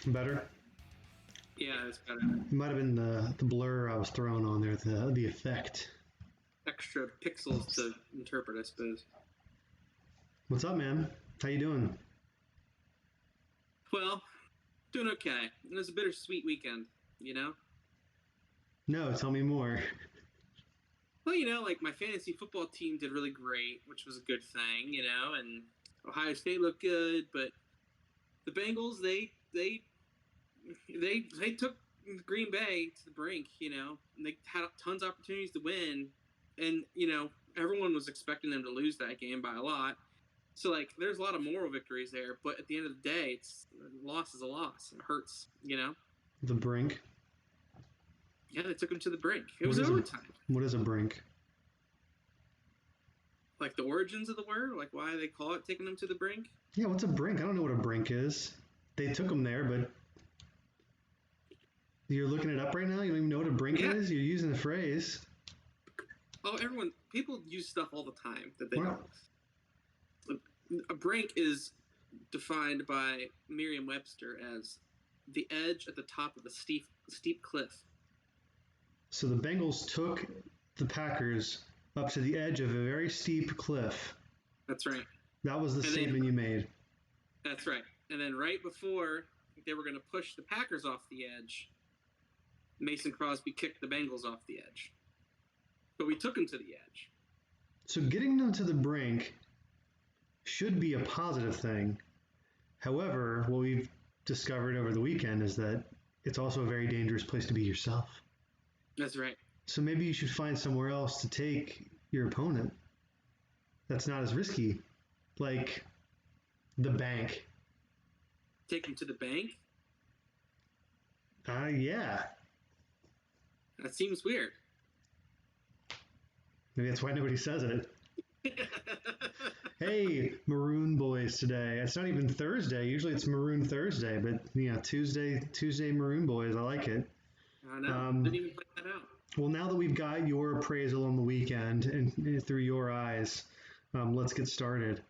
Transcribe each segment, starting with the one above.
Better? Yeah, it's better. It might have been the blur I was throwing on there, the effect. Extra pixels to interpret, I suppose. What's up, man? How you doing? Well, doing okay. It was a bittersweet weekend, you know? No, tell me more. Well, like my fantasy football team did really great, which was a good thing, and Ohio State looked good, but the Bengals, they took Green Bay to the brink, and they had tons of opportunities to win, and everyone was expecting them to lose that game by a lot. So there's a lot of moral victories there, but at the end of the day, a loss is a loss. It hurts. The brink. Yeah, they took them to the brink. It was overtime. What is a brink? Like the origins of the word, like why they call it taking them to the brink. Yeah, what's a brink? I don't know what a brink is. They took them there, but you're looking it up right now? You don't even know what a brink is? You're using the phrase. Oh, people use stuff all the time that they don't. A brink is defined by Merriam-Webster as the edge at the top of a steep cliff. So the Bengals took the Packers up to the edge of a very steep cliff. That's right. That was the statement you made. That's right. And then right before they were going to push the Packers off the edge, Mason Crosby kicked the Bengals off the edge. But we took them to the edge. So getting them to the brink should be a positive thing. However, what we've discovered over the weekend is that it's also a very dangerous place to be yourself. That's right. So maybe you should find somewhere else to take your opponent that's not as risky, like the bank. Take them to the bank? Yeah. That seems weird. Maybe that's why nobody says it. Hey, Maroon Boys today. It's not even Thursday. Usually it's Maroon Thursday, but Tuesday Maroon Boys. I like it. I know. Didn't even point that out. Well, now that we've got your appraisal on the weekend and through your eyes, let's get started.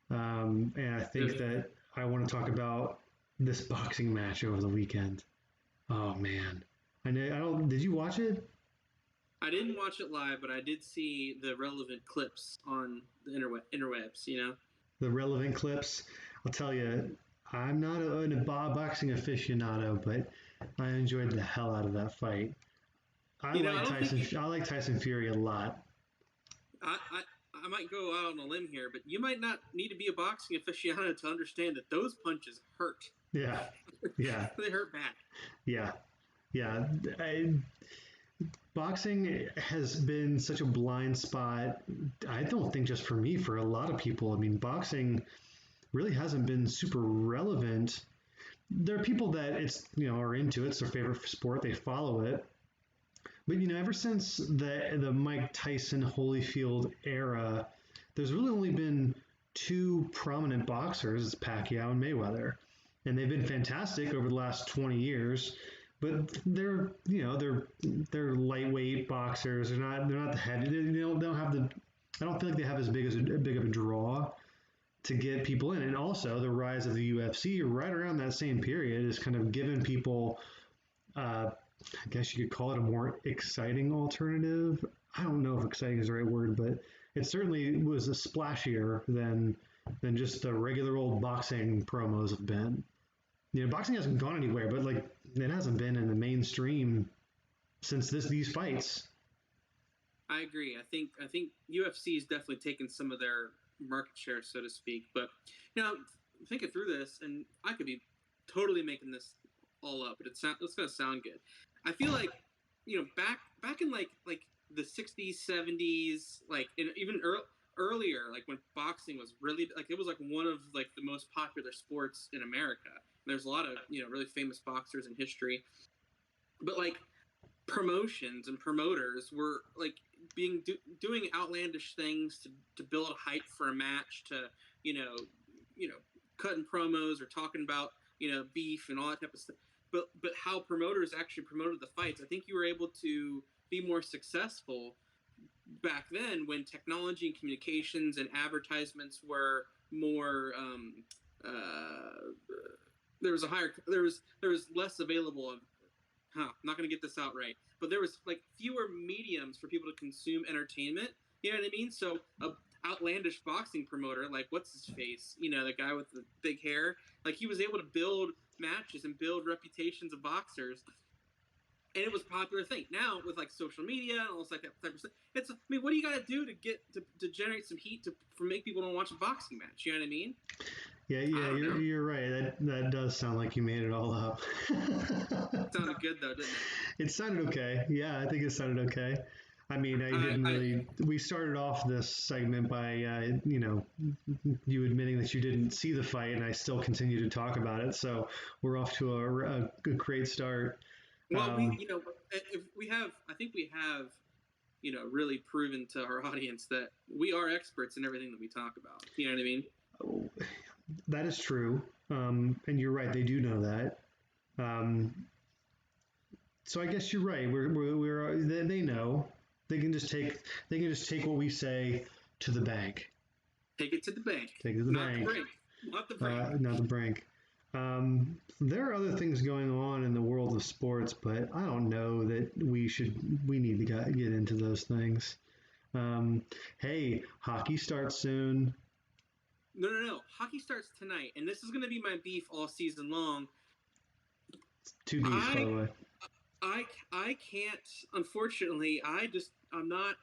And I think that I want to talk about this boxing match over the weekend. Oh man, I don't. Did you watch it? I didn't watch it live, but I did see the relevant clips on the interwebs. The relevant clips. I'll tell you, I'm not a boxing aficionado, but I enjoyed the hell out of that fight. I like Tyson Fury a lot. I might go out on a limb here, but you might not need to be a boxing aficionado to understand that those punches hurt. Yeah. They hurt bad. Yeah. Boxing has been such a blind spot. I don't think just for me, for a lot of people. I mean, boxing really hasn't been super relevant. There are people that are into it. It's their favorite sport. They follow it. But ever since the Mike Tyson Holyfield era, there's really only been two prominent boxers. It's Pacquiao and Mayweather, and they've been fantastic over the last 20 years. But they're lightweight boxers. They're not the heavy. They don't have the. I don't feel like they have as big of a draw to get people in. And also the rise of the UFC right around that same period is kind of giving people. I guess you could call it a more exciting alternative. I don't know if exciting is the right word, but it certainly was a splashier than just the regular old boxing promos have been. Boxing hasn't gone anywhere, but it hasn't been in the mainstream since these fights. I agree. I think UFC has definitely taken some of their market share, so to speak. But thinking through this, and I could be totally making this all up, but it's going to sound good. I feel like back in like the 60s, 70s, and even earlier, when boxing was really it was one of the most popular sports in America. There's a lot of really famous boxers in history, but promotions and promoters were doing outlandish things to build hype for a match, to cutting promos or talking about beef and all that type of stuff. But how promoters actually promoted the fights, I think you were able to be more successful back then when technology and communications and advertisements were more there was a higher there was less available of I'm not going to get this out right, but there was like fewer mediums for people to consume entertainment. You know what I mean? So a outlandish boxing promoter like what's his face, the guy with the big hair, like he was able to build matches and build reputations of boxers, and it was a popular thing. Now with like social media and all this like that type of stuff, what do you got to do to get to generate some heat for make people don't watch a boxing match? You know what I mean? Yeah, you're right. That does sound like you made it all up. It sounded good though, didn't it? It sounded okay. Yeah, I think it sounded okay. I mean, I didn't really. We started off this segment by, you admitting that you didn't see the fight, and I still continue to talk about it. So we're off to a great start. Well, I think we have, really proven to our audience that we are experts in everything that we talk about. You know what I mean? That is true, and you're right. They do know that. So I guess you're right. They know. They can just take what we say to the bank. Take it to the bank. Take it to the bank. Not the brink. Not the brink. There are other things going on in the world of sports, but I don't know that we need to get into those things. Hey, hockey starts soon. No. Hockey starts tonight, and this is going to be my beef all season long. Two beefs, by the way. I can't, unfortunately, I'm not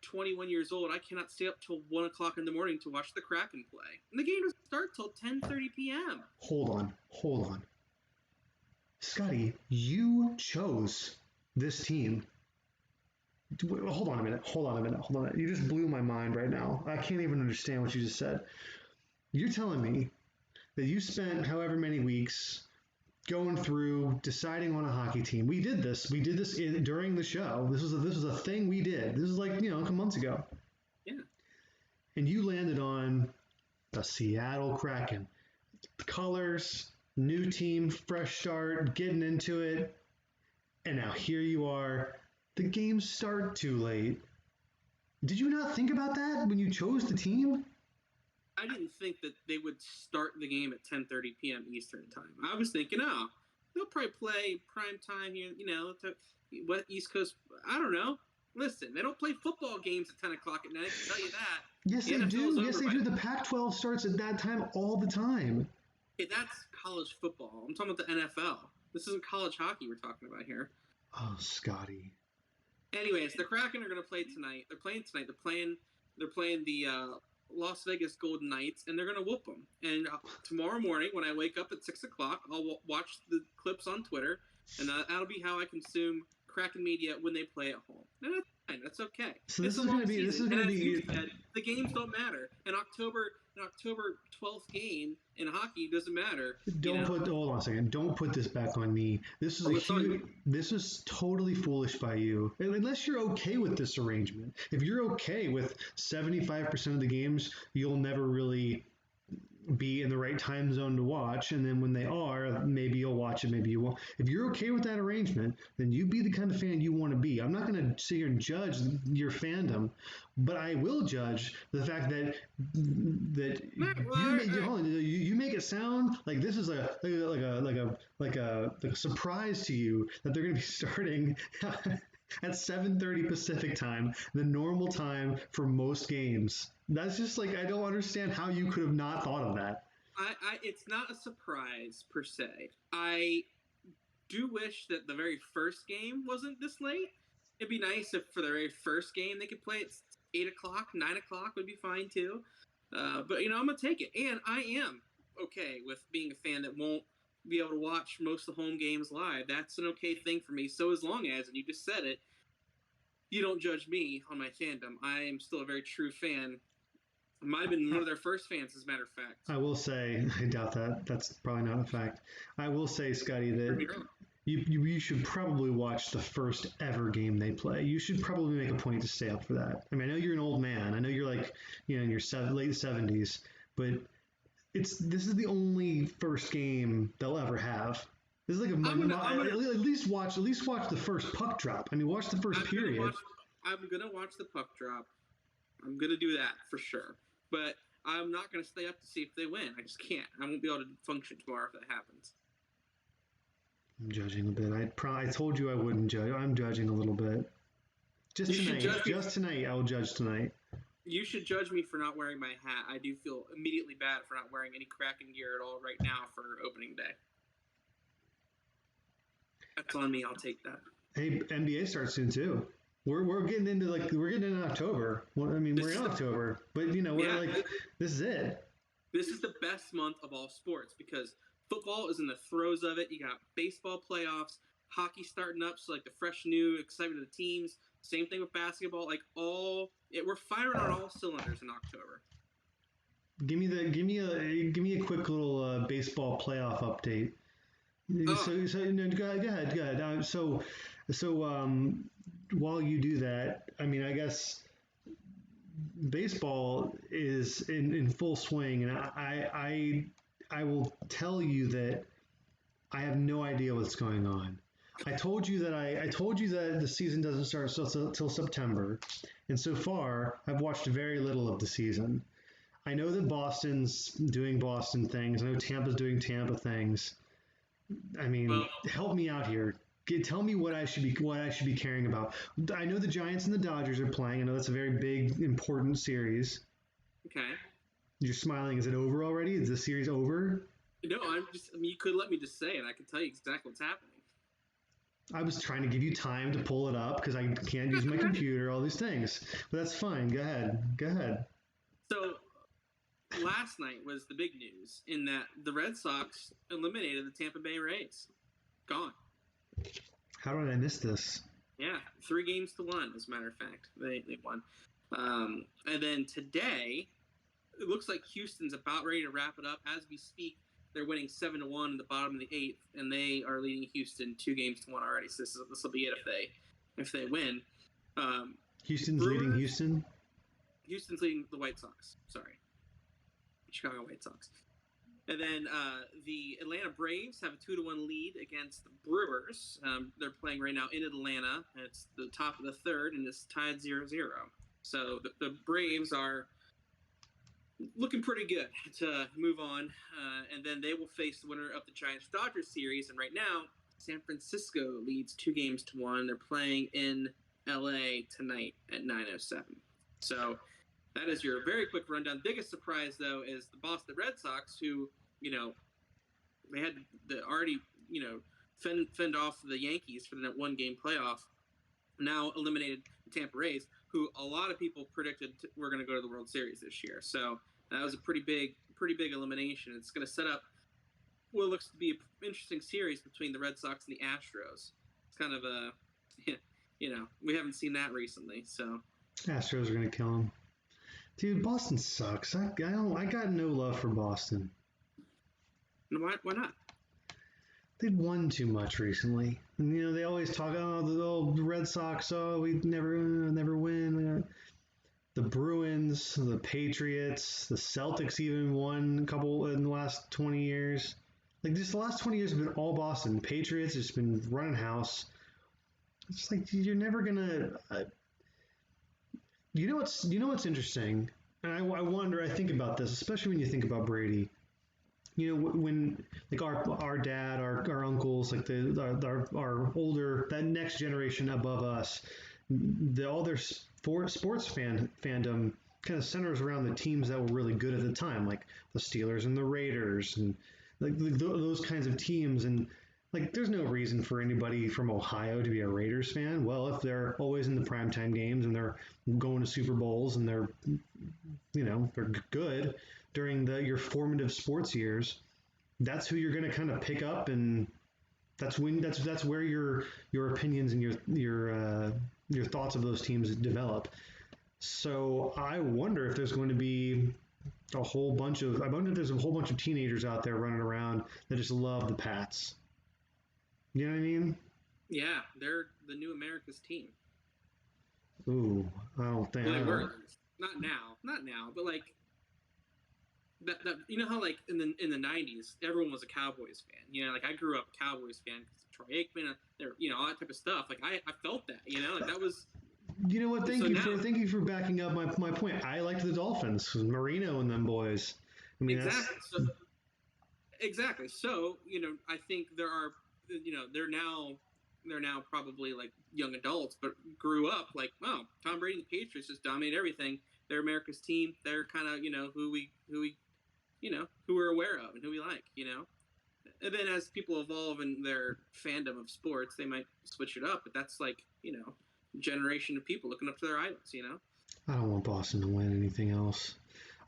21 years old. I cannot stay up till 1 o'clock in the morning to watch the Kraken play. And the game doesn't start till 10:30 p.m. Hold on. Scotty, you chose this team. Hold on a minute. You just blew my mind right now. I can't even understand what you just said. You're telling me that you spent however many weeks going through deciding on a hockey team. We did this during the show. This was a thing we did. This is like, a couple months ago. Yeah. And you landed on the Seattle Kraken. Colors, new team, fresh start, getting into it. And now here you are. The games start too late. Did you not think about that when you chose the team? I didn't think that they would start the game at 10:30 p.m. Eastern time. I was thinking, they'll probably play prime time here, what East Coast, I don't know. Listen, they don't play football games at 10 o'clock at night, I can tell you that. Yes, they do. Yes, they do. The Pac-12 starts at that time all the time. Hey, that's college football. I'm talking about the NFL. This isn't college hockey we're talking about here. Oh, Scotty. Anyways, the Kraken are going to play tonight. They're playing tonight. They're playing the Las Vegas Golden Knights, and they're going to whoop them. And tomorrow morning, when I wake up at 6 o'clock, I'll watch the clips on Twitter, and that'll be how I consume Kraken media when they play at home. And that's fine. That's okay. So this is going to be. The games don't matter. An October 12th game in hockey doesn't matter. Hold on a second. Don't put this back on me. This is totally foolish by you. Unless you're okay with this arrangement. If you're okay with 75% of the games, you'll never really be in the right time zone to watch, and then when they are, maybe you'll watch it, maybe you won't. If you're okay with that arrangement, then you be the kind of fan you want to be. I'm not going to sit here and judge your fandom, but I will judge the fact that you make it sound like this is a surprise to you that they're going to be starting at 7:30 Pacific time, the normal time for most games. That's just like, I don't understand how you could have not thought of that. It's not a surprise per se. I do wish that the very first game wasn't this late. It'd be nice if for the very first game they could play at 8 o'clock, 9 o'clock would be fine too. But I'm gonna take it, and I am okay with being a fan that won't be able to watch most of the home games live. That's an okay thing for me. So as long as, and you just said it, you don't judge me on my fandom. I am still a very true fan. I might have been one of their first fans, as a matter of fact. I will say, I doubt that. That's probably not a fact. I will say, Scotty, that you should probably watch the first ever game they play. You should probably make a point to stay up for that. I mean, I know you're an old man. I know you're like, in your late 70s, but this is the only first game they'll ever have. This is like at least watch the first puck drop. I mean, watch the first period. I'm gonna watch the puck drop. I'm gonna do that for sure. But I'm not going to stay up to see if they win. I just can't. I won't be able to function tomorrow if that happens. I'm judging a bit. I told you I wouldn't judge. I'm judging a little bit. Just tonight. Just tonight. I'll judge tonight. You should judge me for not wearing my hat. I do feel immediately bad for not wearing any Kraken gear at all right now for opening day. That's on me. I'll take that. Hey, NBA starts soon too. We're getting into October. Well, I mean, we're in October, but this is it. This is the best month of all sports because football is in the throes of it. You got baseball playoffs, hockey starting up, so like the fresh new excitement of the teams. Same thing with basketball. We're firing on all cylinders in October. Give me a quick little baseball playoff update. Oh. So no, go ahead. So while you do that, I mean, I guess baseball is in full swing, and I will tell you that I have no idea what's going on. I told you that the season doesn't start till September, and so far I've watched very little of the season. I know that Boston's doing Boston things. I know Tampa's doing Tampa things. I mean, help me out here. Tell me what I should be caring about. I know the Giants and the Dodgers are playing. I know that's a very big, important series. Okay. You're smiling. Is it over already? Is the series over? No, you could let me just say it. I can tell you exactly what's happening. I was trying to give you time to pull it up because I can't use my computer, all these things. But that's fine. Go ahead. So, last night was the big news in that the Red Sox eliminated the Tampa Bay Rays. Gone. How did I miss this? Yeah, 3-1, as a matter of fact. They won. And then today, it looks like Houston's about ready to wrap it up. As we speak, they're winning 7-1 in the bottom of the 8th, and they are leading Houston 2-1 already. So this will be it if they win. Houston's leading Houston? Houston's leading the White Sox. Sorry. Chicago White Sox. And then the Atlanta Braves have a 2-1 lead against the Brewers. They're playing right now in Atlanta. It's the top of the third, and it's tied 0-0. So the Braves are looking pretty good to move on. And then they will face the winner of the Giants-Dodgers series. And right now, San Francisco leads 2-1. They're playing in L.A. tonight at 9:07. So that is your very quick rundown. Biggest surprise, though, is the Boston Red Sox, who, they had already, fend off the Yankees for the one-game playoff, now eliminated the Tampa Rays, who a lot of people predicted were going to go to the World Series this year. So that was a pretty big elimination. It's going to set up what looks to be an interesting series between the Red Sox and the Astros. It's kind of we haven't seen that recently. So Astros are going to kill them. Dude, Boston sucks. I got no love for Boston. Why not? They've won too much recently. And, they always talk, the Red Sox, we never win. The Bruins, the Patriots, the Celtics even won a couple in the last 20 years. Just the last 20 years have been all Boston. Patriots has been running house. It's like you're never gonna. You know what's interesting, and I think about this, especially when you think about Brady. When our dad, our uncles, our older, that next generation above us, all their sports fandom kind of centers around the teams that were really good at the time, like the Steelers and the Raiders, and those kinds of teams. And there's no reason for anybody from Ohio to be a Raiders fan. Well, if they're always in the primetime games and they're going to Super Bowls and they're good during your formative sports years, that's who you're going to kind of pick up, and that's where your opinions and your thoughts of those teams develop. So I wonder if there's going to be a whole bunch of teenagers out there running around that just love the Pats. You know what I mean? Yeah, they're the new America's team. Ooh, I don't think. Well, they were. Not now, but that how in the 90s everyone was a Cowboys fan. I grew up a Cowboys fan because of Troy Aikman, all that type of stuff. I felt that. That was You know what? So now, Thank you for backing up my point. I liked the Dolphins, Marino and them boys. I mean, that's exactly. Exactly. So, I think there are, they're now probably like young adults, but grew up like, oh, Tom Brady and the Patriots just dominate everything. They're America's team. They're kind of, who we're aware of and who we like. And then as people evolve in their fandom of sports, they might switch it up. But that's like, a generation of people looking up to their idols. I don't want Boston to win anything else.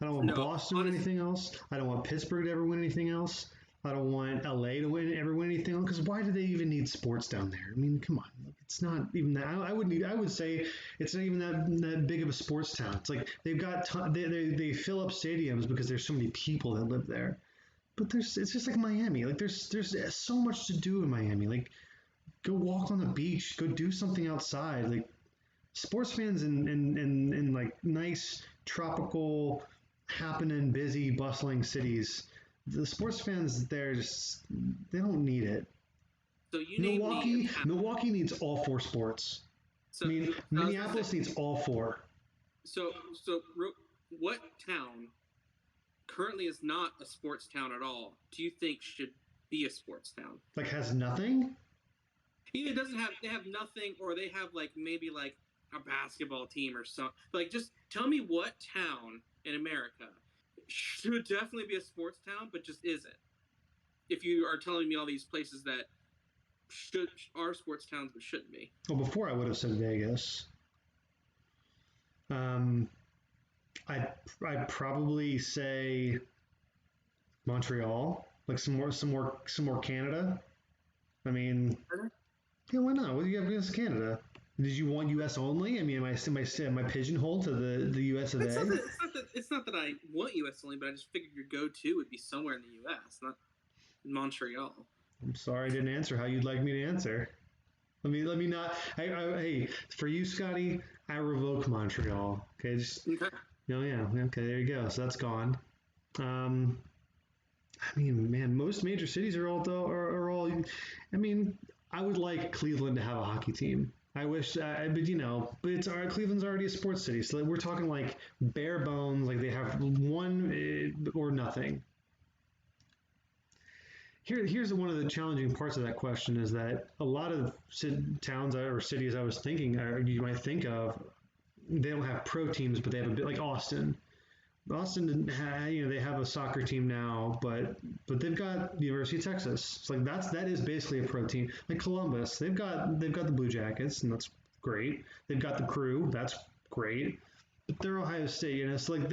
I don't want No, Boston to win honestly, anything else. I don't want Pittsburgh to ever win anything else. I don't want LA to ever win anything else. Because why do they even need sports down there? I mean, come on, it's not even that. I would say it's not even that big of a sports town. It's like they've got they fill up stadiums because there's so many people that live there. But it's just like Miami. Like there's so much to do in Miami. Like go walk on the beach, go do something outside. Like sports fans in like nice tropical, happening, busy, bustling cities. The sports fans there just they don't need it. so you name me a town. Milwaukee needs all four sports. So, I mean, I was gonna say, Minneapolis needs all four. so what town currently is not a sports town at all do you think should be a sports town? Like has nothing. Either doesn't have they have nothing, or they have like maybe like a basketball team or something. Like, just tell me what town in America should definitely be a sports town, but just isn't. If you are telling me all these places that are sports towns but shouldn't be. Well, before I would have said Vegas. Um, I'd probably say Montreal, like some more Canada. I mean, yeah, why not? What do you have against Canada? Did you want U.S. only? I mean, am I pigeonholed to the U.S. of A? It's not that I want U.S. only, but I just figured your go-to would be somewhere in the U.S., not Montreal. I'm sorry I didn't answer how you'd like me to answer. Let me not. Hey, for you, Scotty, I revoke Montreal. Okay, just Okay. oh yeah, okay, there you go. So that's gone. I mean, man, most major cities are all. I mean, I would like Cleveland to have a hockey team. I wish, but it's Cleveland's already a sports city, so we're talking like bare bones, like they have one or nothing. Here's one of the challenging parts of that question is that a lot of towns or cities I was thinking, or you might think of, they don't have pro teams, but they have a bit like Austin. Austin didn't have, they have a soccer team now, but they've got the University of Texas. It's like that is basically a pro team. Like Columbus, they've got the Blue Jackets, and that's great. They've got the Crew, that's great. But they're Ohio State, so like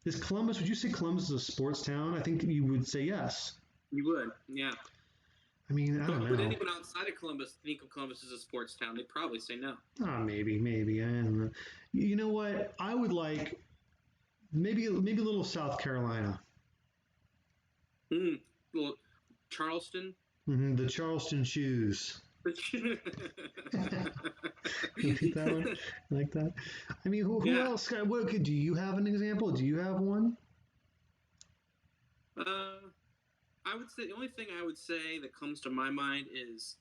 is Columbus. Would you say Columbus is a sports town? I think you would say yes. You would, yeah. I mean, I don't know. Would anyone outside of Columbus think of Columbus as a sports town? They'd probably say no. Maybe. I don't know. You know what? I would like maybe a little South Carolina. Well, Charleston. Mm-hmm, the Charleston shoes. You like that one? Like that? I mean, who else? Do you have an example? Do you have one? I would say the only thing I would say that comes to my mind is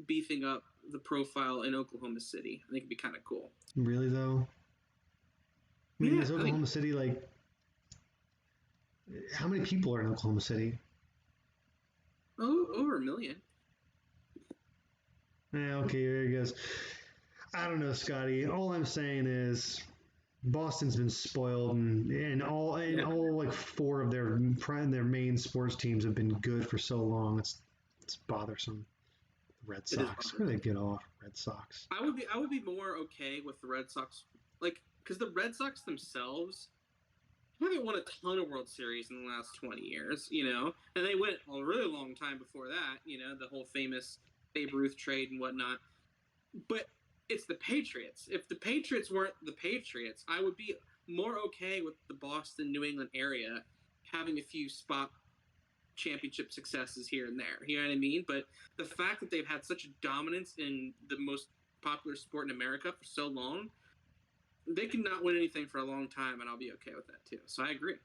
beefing up the profile in Oklahoma City. I think it'd be kind of cool. Really though? I mean, is Oklahoma City like? How many people are in Oklahoma City? Oh, over 1 million. Yeah, okay, there he goes. I don't know, Scotty. All I'm saying is Boston's been spoiled, and all like four of their main sports teams have been good for so long. It's bothersome. Red Sox, where they get off? Red Sox. I would be more okay with the Red Sox, like, because the Red Sox themselves haven't won a ton of World Series in the last 20 years, and they went a really long time before that, the whole famous Babe Ruth trade and whatnot. But it's the Patriots. If the Patriots weren't the Patriots, I would be more okay with the Boston, New England area having a few spot championship successes here and there. You know what I mean? But the fact that they've had such a dominance in the most popular sport in America for so long, they can not win anything for a long time, and I'll be okay with that too. So I agree.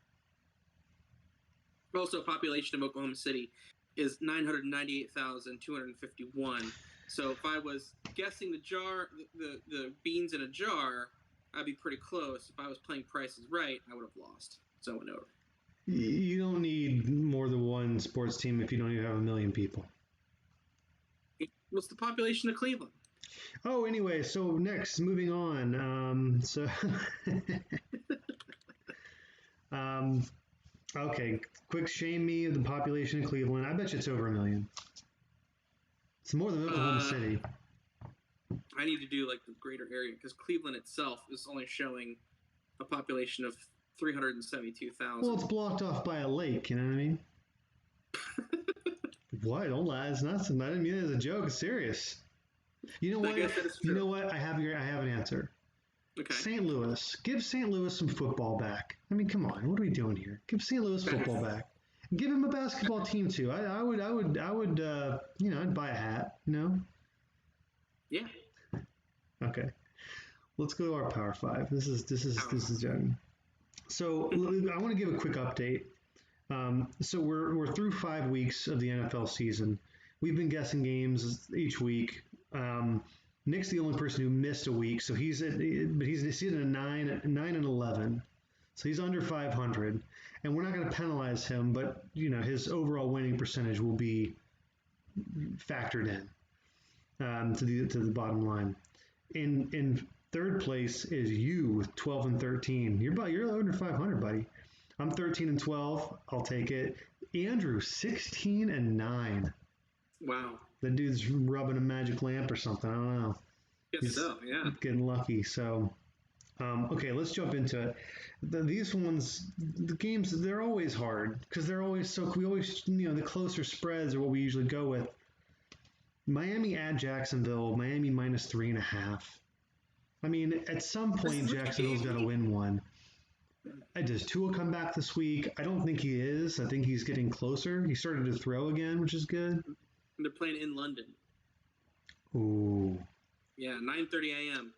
Also, population of Oklahoma City is 998,251. So if I was guessing the beans in a jar, I'd be pretty close. If I was playing Price is Right, I would have lost. So I went over. You don't need more than one sports team if you don't even have 1 million people. What's the population of Cleveland? Oh, anyway, so next, moving on. Okay, quick shame me of the population of Cleveland. I bet you it's over 1 million. It's more than Oklahoma City. I need to do like the greater area because Cleveland itself is only showing a population of 372,000. Well, it's blocked off by a lake. You know what I mean? What? Don't lie. It's not. I didn't mean it as a joke. It's serious. You know what? You know what? I have an answer. Okay. St. Louis. Give St. Louis some football back. I mean, come on. What are we doing here? Give St. Louis football back. Give him a basketball team too. I would. I'd buy a hat. You know. Yeah. Okay. Let's go to our Power Five. This is Jen. So I want to give a quick update. So we're through 5 weeks of the NFL season. We've been guessing games each week. Nick's the only person who missed a week, so he's at a 9-11, so he's under 500, and we're not going to penalize him, but his overall winning percentage will be factored in to the bottom line. In third place is you with 12-13. You're under 500, buddy. I'm 13-12. I'll take it. Andrew 16-9. Wow. The dude's rubbing a magic lamp or something. I don't know. Guess so, yeah. Getting lucky. So, okay, let's jump into it. These ones, the games, they're always hard because they're always we always, the closer spreads are what we usually go with. Miami at Jacksonville, Miami -3.5. I mean, at some point, Jacksonville's got to win one. Does Tua come back this week? I don't think he is. I think he's getting closer. He started to throw again, which is good. They're playing in London. Ooh. Yeah, 9:30 a.m.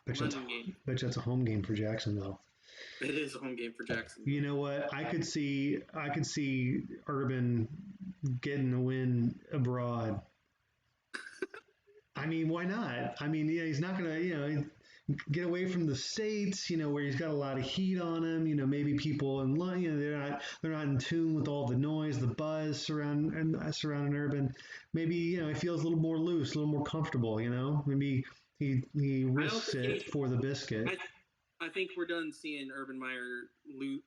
London game. Bet that's a home game for Jacksonville. It is a home game for Jacksonville. You know what? I could see Urban getting a win abroad. I mean, why not? I mean, he's not gonna, get away from the States, where he's got a lot of heat on him. Maybe people in London, they're not in tune with all the noise, the buzz surrounding Urban. Maybe he feels a little more loose, a little more comfortable. Maybe he risks it for the biscuit. I think we're done seeing Urban Meyer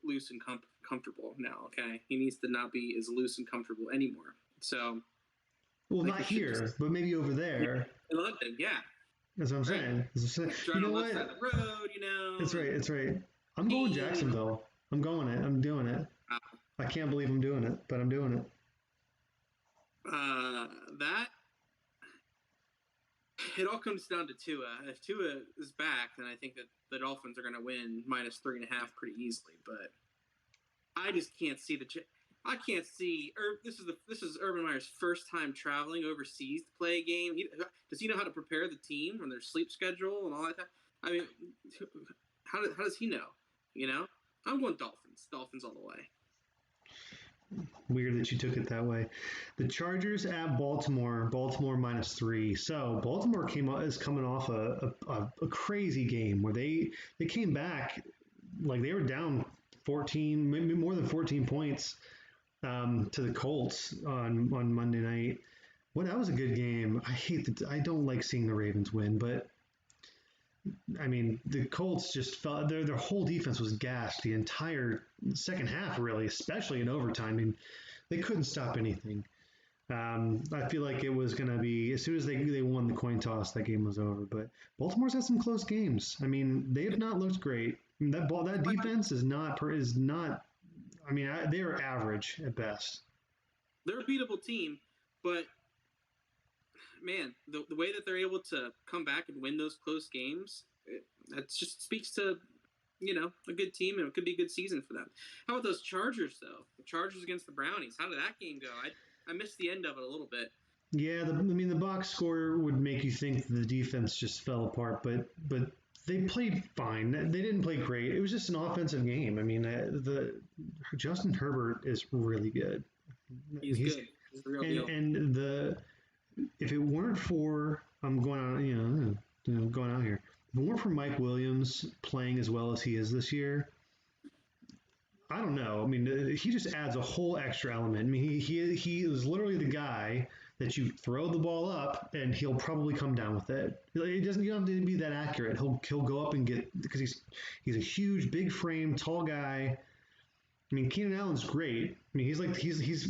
loose and comfortable now. Okay, he needs to not be as loose and comfortable anymore. So, well, not here, but maybe over there in London. Yeah. That's what I'm saying. You know what? Side of the road, It's right. I'm going Jacksonville. I'm going it. I'm doing it. I can't believe I'm doing it, but I'm doing it. It all comes down to Tua. If Tua is back, then I think that the Dolphins are going to win -3.5 pretty easily. But I just can't see I can't see. This is Urban Meyer's first time traveling overseas to play a game. Does he know how to prepare the team and their sleep schedule and all that? I mean, how does he know? I'm going Dolphins. Dolphins all the way. Weird that you took it that way. The Chargers at Baltimore. Baltimore -3. So Baltimore is coming off a crazy game where they came back like they were down 14, maybe more than 14 points. To the Colts on Monday night. Well, that was a good game. I don't like seeing the Ravens win, but I mean, the Colts just felt their whole defense was gassed the entire second half, really, especially in overtime. I mean, they couldn't stop anything. I feel like it was going to be, as soon as they won the coin toss, that game was over. But Baltimore's had some close games. I mean, they have not looked great. I mean, that defense is not. I mean, they are average at best. They're a beatable team, but man, the way that they're able to come back and win those close games, that just speaks to, a good team, and it could be a good season for them. How about those Chargers, though? The Chargers against the Brownies. How did that game go? I missed the end of it a little bit. Yeah, the box score would make you think the defense just fell apart, but they played fine. They didn't play great. It was just an offensive game. I mean, Justin Herbert is really good. He's good. He's the real deal. And if it weren't for I'm going on, going out here. If it weren't for Mike Williams playing as well as he is this year, I don't know. I mean, he just adds a whole extra element. I mean, he is literally the guy that you throw the ball up and he'll probably come down with it. It doesn't you don't have to be that accurate. He'll go up and get because he's a huge, big frame, tall guy. I mean, Keenan Allen's great. I mean, he's like he's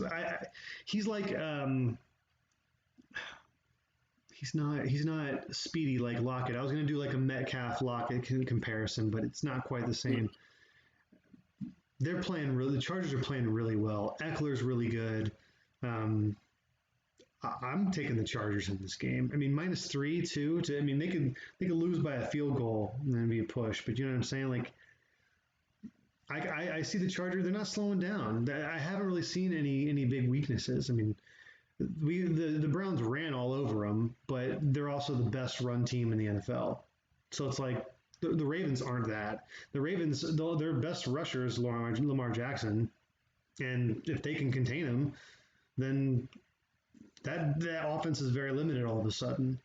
not speedy like Lockett. I was gonna do like a Metcalf Lockett comparison, but it's not quite the same. They're playing really. The Chargers are playing really well. Eckler's really good. I'm taking the Chargers in this game. I mean, -3 too. I mean, they could lose by a field goal and then be a push. But you know what I'm saying? Like, I see the Chargers. They're not slowing down. I haven't really seen any big weaknesses. I mean, the Browns ran all over them, but they're also the best run team in the NFL. So it's like the Ravens aren't that. The Ravens, their best rusher is Lamar Jackson, and if they can contain him, then that offense is very limited all of a sudden.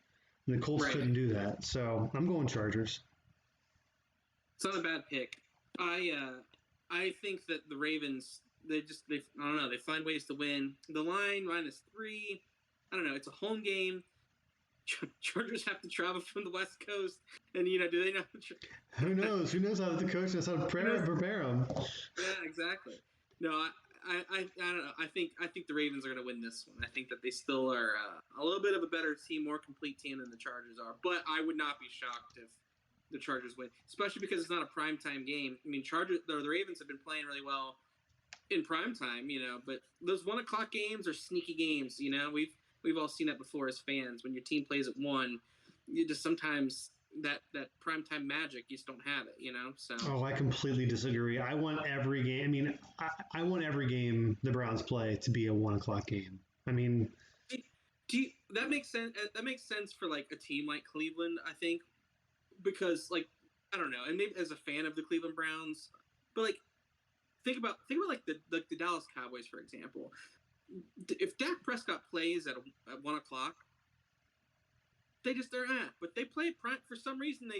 And the Colts couldn't do that. So I'm going Chargers. It's not a bad pick. I think that the Ravens, I don't know, they find ways to win. The line -3. I don't know. It's a home game. Chargers have to travel from the West Coast, and do they know? Who knows? Who knows how the coach knows how to prepare them? Yeah, exactly. No, I don't know. I think the Ravens are going to win this one. I think that they still are a little bit of a better team, more complete team than the Chargers are. But I would not be shocked if the Chargers win, especially because it's not a primetime game. I mean, the Ravens have been playing really well in primetime, but those 1 o'clock games are sneaky games. We've all seen that before as fans. When your team plays at 1, you just sometimes that primetime magic, you just don't have it, So. Oh, I completely disagree. I want every game. I mean, I want every game the Browns play to be a 1 o'clock game. I mean, that makes sense? That makes sense for like a team like Cleveland, I think, because like I don't know, and maybe as a fan of the Cleveland Browns, but like think about like the Dallas Cowboys, for example. If Dak Prescott plays at 1 o'clock, they're at. But they play prime for some reason.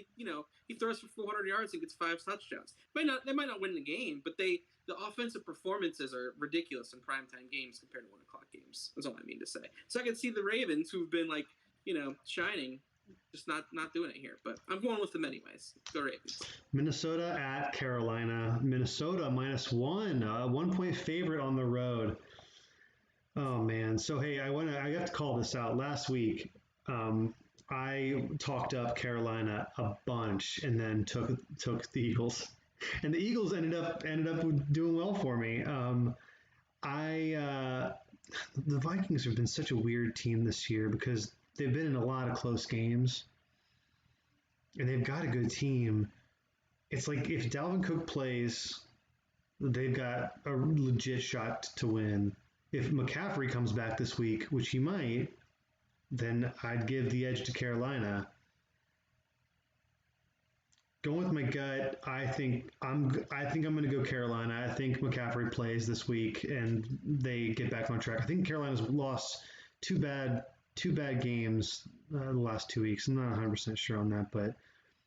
He throws for 400 yards and gets 5 touchdowns. They might not win the game, but the offensive performances are ridiculous in primetime games compared to 1 o'clock games. That's all I mean to say. So I can see the Ravens, who've been like shining, just not doing it here. But I'm going with them anyways. The Ravens. Minnesota at Carolina. Minnesota -1, 1-point favorite on the road. Oh man. So hey, I have to call this out. Last week, I talked up Carolina a bunch and then took the Eagles, and the Eagles ended up doing well for me. The Vikings have been such a weird team this year because they've been in a lot of close games, and they've got a good team. It's like if Dalvin Cook plays, they've got a legit shot to win. If McCaffrey comes back this week, which he might, then I'd give the edge to Carolina. Going with my gut, I think I'm going to go Carolina. I think McCaffrey plays this week and they get back on track. I think Carolina's lost two bad games the last 2 weeks. I'm not 100% sure on that, but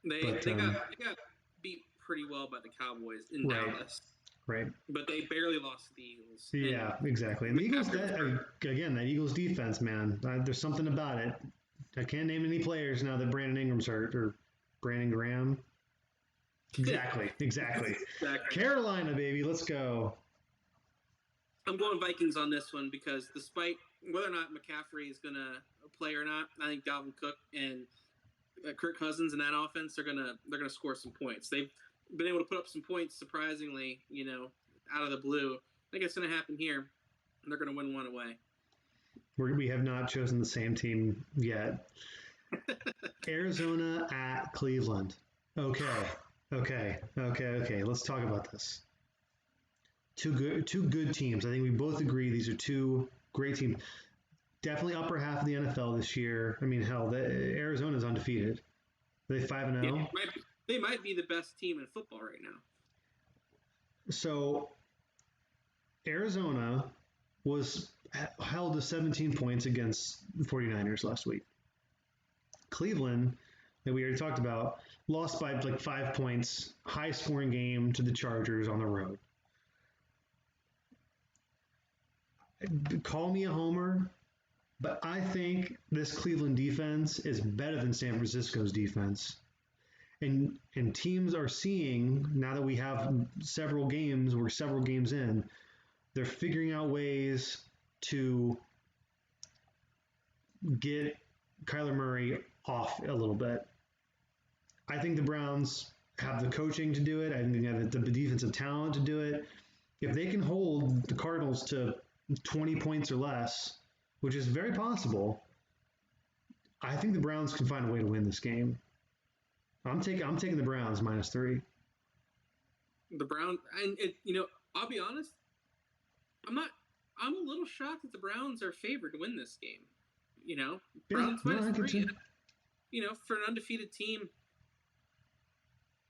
they got beat pretty well by the Cowboys in Dallas. Right. But they barely lost to the Eagles. Yeah, exactly. And the Eagles, that Eagles defense, man, there's something about it. I can't name any players now that Brandon Ingram's hurt or Brandon Graham. Exactly. Carolina, baby, let's go. I'm going Vikings on this one because despite whether or not McCaffrey is going to play or not, I think Dalvin Cook and Kirk Cousins in that offense, they're gonna score some points. They've been able to put up some points surprisingly, out of the blue. I think it's going to happen here. And they're going to win one away. We have not chosen the same team yet. Arizona at Cleveland. Okay. Let's talk about this. Two good teams. I think we both agree these are two great teams. Definitely upper half of the NFL this year. I mean, hell, Arizona's undefeated. Are they 5-0? Yeah, they might be the best team in football right now. So Arizona was held to 17 points against the 49ers last week. Cleveland, that we already talked about, lost by like 5 points, high scoring game to the Chargers on the road. Call me a homer, but I think this Cleveland defense is better than San Francisco's defense. And teams are seeing, now that we have several games, we're several games in, they're figuring out ways to get Kyler Murray off a little bit. I think the Browns have the coaching to do it. I think they have the defensive talent to do it. If they can hold the Cardinals to 20 points or less, which is very possible, I think the Browns can find a way to win this game. I'm taking the Browns -3. The Browns, and I'll be honest, I'm a little shocked that the Browns are favored to win this game. Browns -3. For an undefeated team.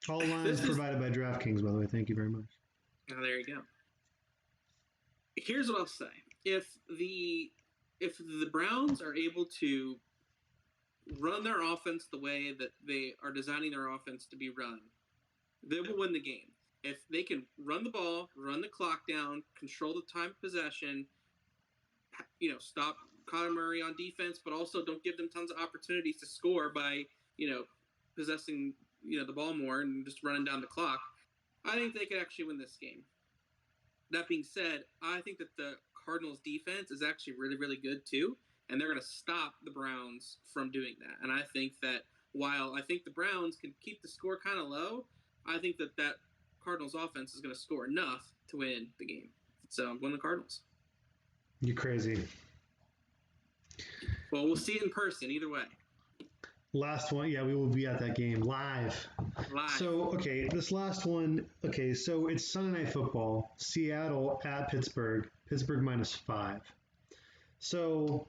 All lines provided by DraftKings, by the way. Thank you very much. Oh, there you go. Here's what I'll say: if the Browns are able to run their offense the way that they are designing their offense to be run, they will win the game. If they can run the ball, run the clock down, control the time of possession, stop Kyler Murray on defense, but also don't give them tons of opportunities to score by, possessing, the ball more and just running down the clock, I think they could actually win this game. That being said, I think that the Cardinals defense is actually really, really good too, and they're going to stop the Browns from doing that. And I think that while I think the Browns can keep the score kind of low, I think that Cardinals offense is going to score enough to win the game. So I'm going to Cardinals. You crazy. Well, we'll see it in person either way. Last one. Yeah, we will be at that game live. So, okay, this last one. Okay, so it's Sunday Night Football. Seattle at Pittsburgh. Pittsburgh -5. So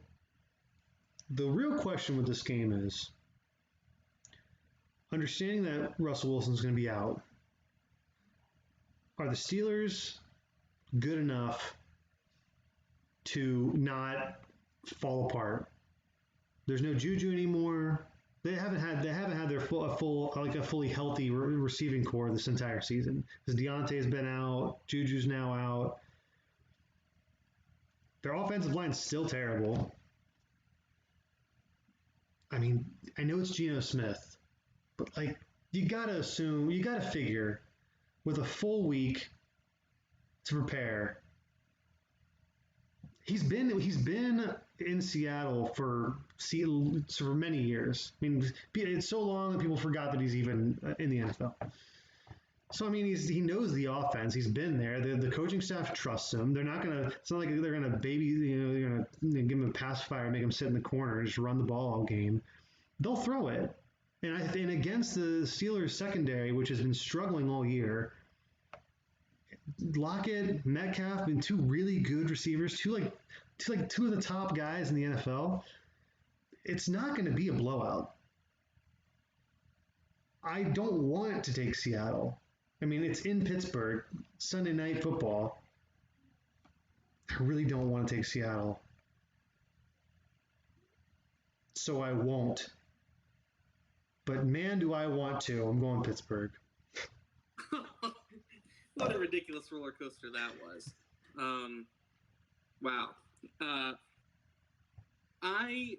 the real question with this game is, understanding that Russell Wilson's going to be out, are the Steelers good enough to not fall apart? There's no Juju anymore. They haven't had their fully healthy receiving core this entire season, because Deontay's been out, Juju's now out. Their offensive line's still terrible. I mean, I know it's Geno Smith, but you gotta figure with a full week to prepare. He's been in Seattle for many years. I mean, it's so long that people forgot that he's even in the NFL. So I mean, he knows the offense. He's been there. The coaching staff trusts him. They're not gonna. It's not like they're gonna they're gonna give him a pacifier and make him sit in the corner and just run the ball all game. They'll throw it. And against the Steelers secondary, which has been struggling all year, Lockett, Metcalf, been two really good receivers, two of the top guys in the NFL. It's not going to be a blowout. I don't want to take Seattle. I mean, it's in Pittsburgh, Sunday Night Football. I really don't want to take Seattle. So I won't. But man, do I want to. I'm going Pittsburgh. What a ridiculous roller coaster that was. Wow. I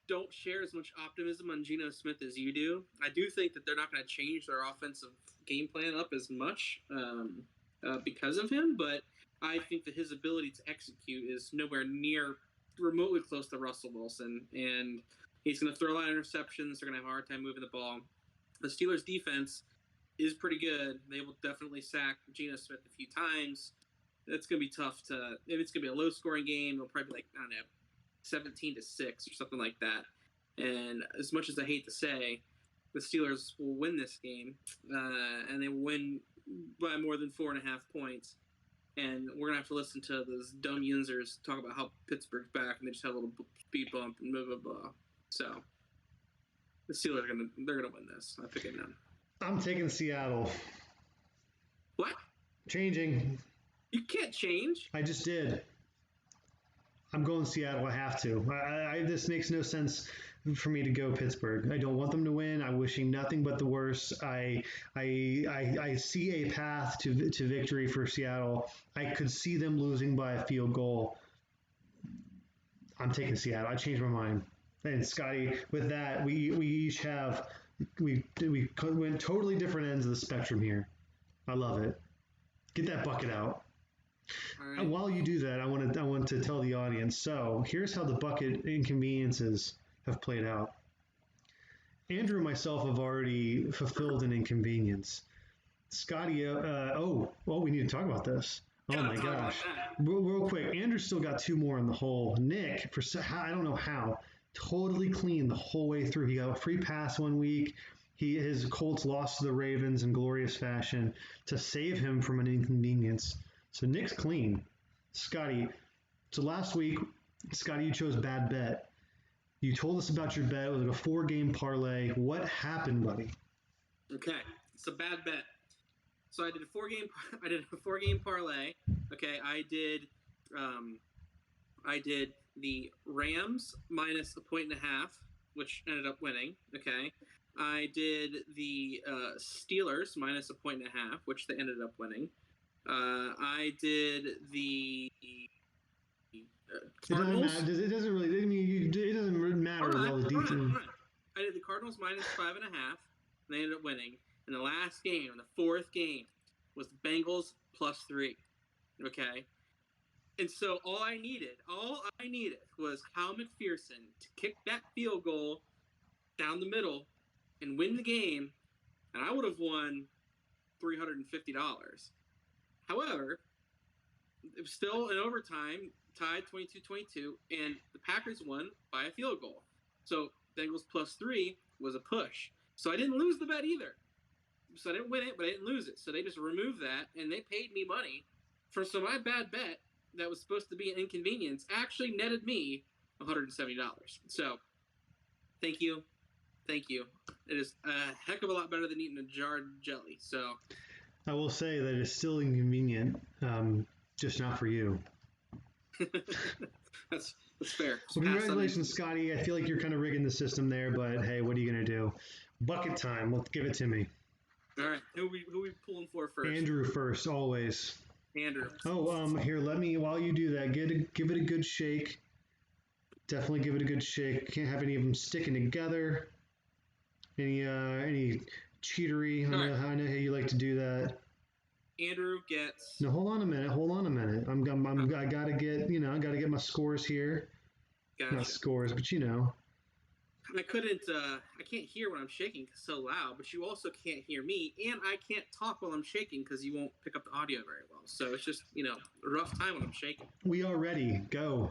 don't share as much optimism on Geno Smith as you do. I do think that they're not going to change their offensive game plan up as much because of him, but I think that his ability to execute is nowhere near remotely close to Russell Wilson, and he's going to throw a lot of interceptions. They're going to have a hard time moving the ball. The Steelers' defense is pretty good. They will definitely sack Geno Smith a few times. It's going to be tough to – if it's going to be a low-scoring game, it'll probably be 17-6 or something like that. And as much as I hate to say, the Steelers will win this game, and they will win by more than 4.5 points. And we're going to have to listen to those dumb Yinzers talk about how Pittsburgh's back, and they just have a little speed bump and blah, blah, blah. So the Steelers they're going to win this. I think I know. I'm taking Seattle. What? Changing. You can't change. I just did. I'm going Seattle. I have to. This makes no sense for me to go Pittsburgh. I don't want them to win. I'm wishing nothing but the worst. I see a path to victory for Seattle. I could see them losing by a field goal. I'm taking Seattle. I changed my mind. And Scotty, with that, we each have we went totally different ends of the spectrum here. I love it. Get that bucket out. All right. And while you do that, I want to tell the audience. So here's how the bucket inconveniences have played out. Andrew and myself have already fulfilled an inconvenience. Scotty, we need to talk about this. Oh my gosh. Real quick, Andrew still got 2 more in the hole. Nick, I don't know how, totally clean the whole way through. He got a free pass one week. His Colts lost to the Ravens in glorious fashion to save him from an inconvenience. So Nick's clean. Scotty, so last week, Scotty, you chose bad bet. You told us about your bet. It was like a 4-game parlay. What happened, buddy? Okay, it's a bad bet. So I did a 4-game parlay. Okay, I did the Rams minus a 1.5, which ended up winning. Okay, I did the Steelers minus a 1.5, which they ended up winning. I did the Cardinals. It doesn't really. I mean, it doesn't matter with all the defense. I did the Cardinals minus 5.5. And they ended up winning. And the last game, the 4th game, was the Bengals plus 3. Okay. And so all I needed was Kyle McPherson to kick that field goal down the middle and win the game, and I would have won $350. However, it was still in overtime, tied 22-22, and the Packers won by a field goal. So Bengals plus 3 was a push. So I didn't lose the bet either. So I didn't win it, but I didn't lose it. So they just removed that, and they paid me money so my bad bet that was supposed to be an inconvenience actually netted me $170. So thank you. It is a heck of a lot better than eating a jarred jelly. So I will say that it's still inconvenient, just not for you. That's fair. Well, congratulations, Scotty. I feel like you're kind of rigging the system there, but hey, what are you going to do? Bucket time. Let's give it to me. All right. Who we pulling for first? Andrew first, always. Andrew. Oh, here, while you do that, give it a good shake. Definitely give it a good shake. Can't have any of them sticking together. Any cheatery. I know how you like to do that. Andrew gets. No, hold on a minute. I gotta get my scores here. Gotcha. Not scores, but I can't hear when I'm shaking because it's so loud, but you also can't hear me, and I can't talk while I'm shaking because you won't pick up the audio very well. So it's just, a rough time when I'm shaking. We are ready. Go.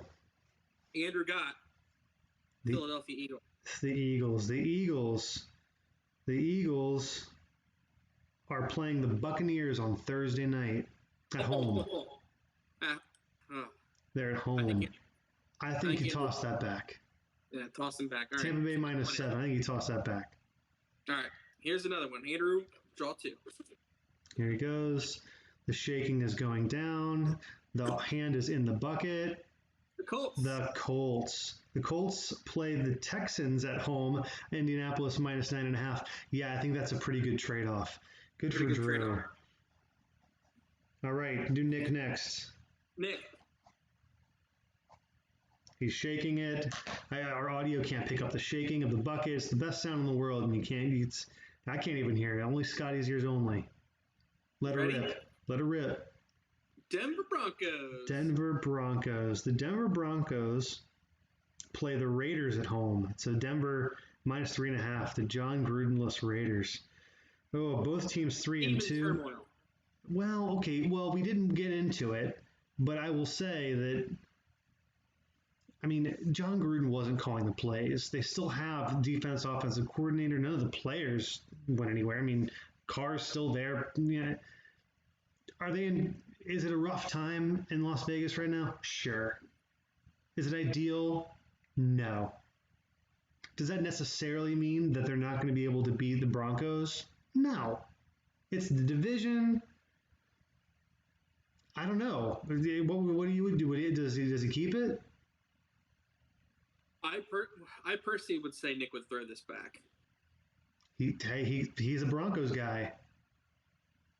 Andrew got Philadelphia Eagles. The Eagles are playing the Buccaneers on Thursday night at home. They're at home. I think you toss that back. Yeah, toss them back. All right. Tampa Bay minus 7. I think you toss that back. All right. Here's another one. Andrew, draw 2. Here he goes. The shaking is going down. The hand is in the bucket. The Colts play the Texans at home. Indianapolis minus 9.5. Yeah, I think that's a pretty good trade-off. Good for Drew. All right, do Nick next. Nick. He's shaking it. Our audio can't pick up the shaking of the bucket. It's the best sound in the world, and I can't even hear it. Only Scotty's ears only. Let her rip. Denver Broncos. The Denver Broncos play the Raiders at home. So Denver minus 3.5. The John Grudenless Raiders. Oh, both teams 3-2. Turmoil. Well, okay. Well, we didn't get into it, but I will say that. John Gruden wasn't calling the plays. They still have defense, offensive coordinator. None of the players went anywhere. Carr's still there. Yeah. Is it a rough time in Las Vegas right now? Sure. Is it ideal? No. Does that necessarily mean that they're not going to be able to beat the Broncos? No. It's the division. I don't know. What do you do? Does he keep it? I personally would say Nick would throw this back. He's a Broncos guy.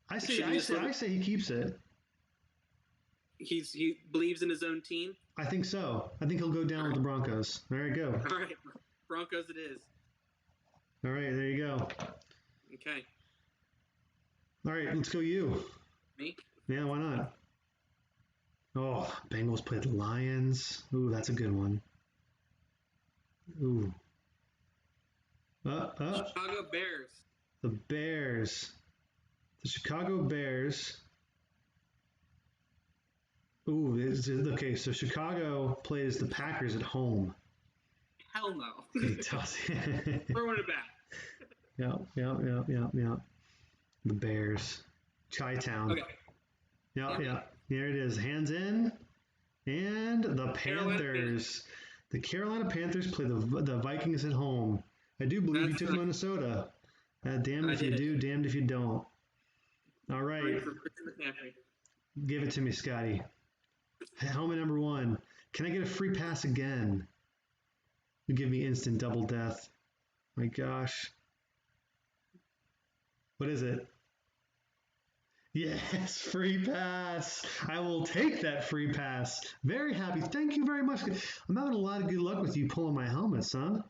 I say he keeps it. He believes in his own team. I think so. I think he'll go down with the Broncos. There you go. All right, Broncos it is. All right, there you go. Okay. All right, let's go you. Me? Yeah, why not? Oh, Bengals play the Lions. Ooh, that's a good one. Ooh. Chicago Bears. The Bears. The Chicago Bears. Ooh, okay, so Chicago plays the Packers at home. Hell no. Throwing it back. Yeah. The Bears. Chi-town. Okay. Yeah. There it is. Hands in. And the Panthers. The Carolina Panthers play the Vikings at home. I do believe you took Minnesota. Damned if you do, damned if you don't. All right. Give it to me, Scotty. Helmet number 1. Can I get a free pass again? You give me instant double death. My gosh. What is it? Yes, free pass. I will take that free pass. Very happy. Thank you very much. I'm having a lot of good luck with you pulling my helmets, huh?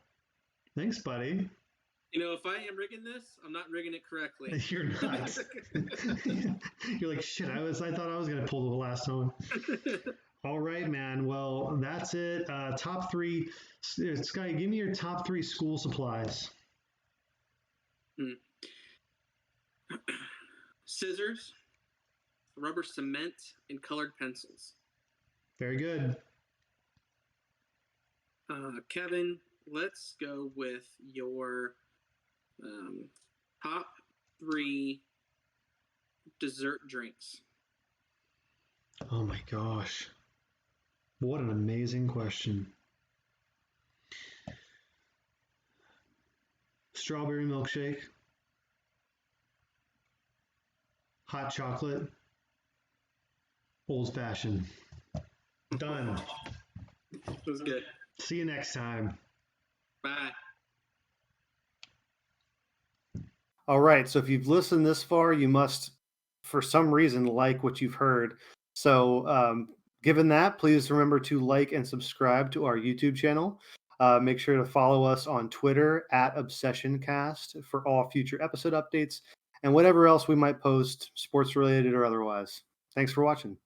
Thanks, buddy. You know, if I am rigging this, I'm not rigging it correctly. You're not. You're like, shit, I thought I was going to pull the last one. All right, man. Well, that's it. Top 3. Scotty, give me your top 3 school supplies. Scissors, rubber cement, and colored pencils. Very good. Kevin, let's go with your top 3 dessert drinks. Oh my gosh. What an amazing question. Strawberry milkshake. Hot chocolate. Old fashioned. Done. That was good. See you next time. Bye. All right. So if you've listened this far, you must, for some reason, like what you've heard. So given that, please remember to like and subscribe to our YouTube channel. Make sure to follow us on Twitter @ObsessionCast for all future episode updates and whatever else we might post, sports related or otherwise. Thanks for watching.